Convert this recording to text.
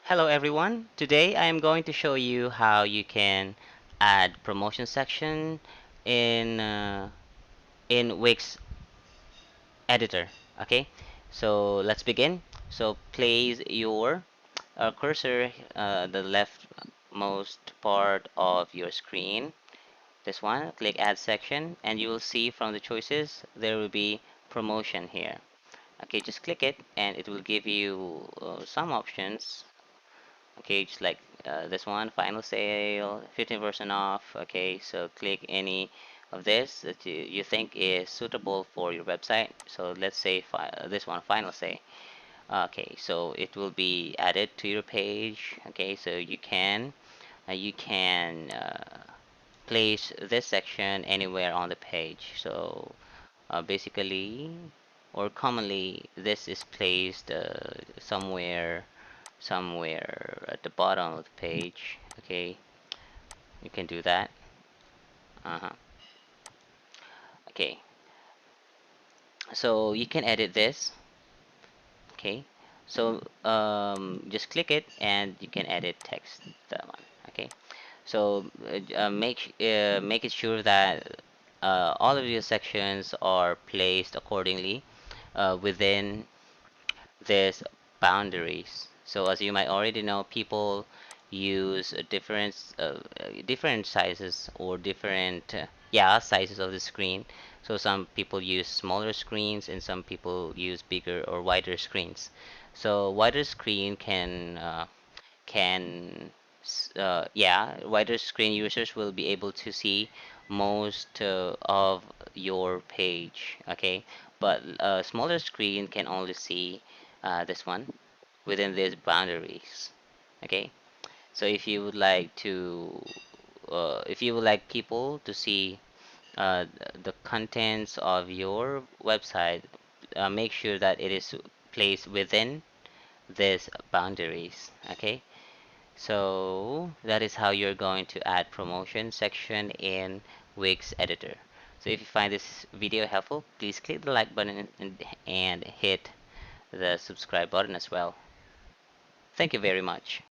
Hello everyone. Today I am going to show you how you can add promotion section in Wix editor. Okay, so let's begin. So place your cursor the leftmost part of your screen. This one, click add section, and you will see from the choices there will be promotion here. Okay, just click it and it will give you some options. Okay, just like this one, final sale, 15% off. Okay, so click any of this that you think is suitable for your website. So let's say this one, final say. Okay, so it will be added to your page. Okay, so you can place this section anywhere on the page. So basically, or commonly, this is placed somewhere at the bottom of the page. Okay, you can do that. Uh-huh. Okay, so you can edit this. Okay, so just click it and you can edit text, that one. Okay, so make it sure that all of your sections are placed accordingly within this boundaries. So as you might already know, people use different sizes or different sizes of the screen. So some people use smaller screens and some people use bigger or wider screens. So wider screen can wider screen users will be able to see most of your page. Okay, but smaller screen can only see this one within these boundaries. Okay, so if you would like people to see the contents of your website, make sure that it is placed within these boundaries. Okay, so that is how you're going to add promotion section in Wix editor. So if you find this video helpful, please click the like button and hit the subscribe button as well. Thank you very much.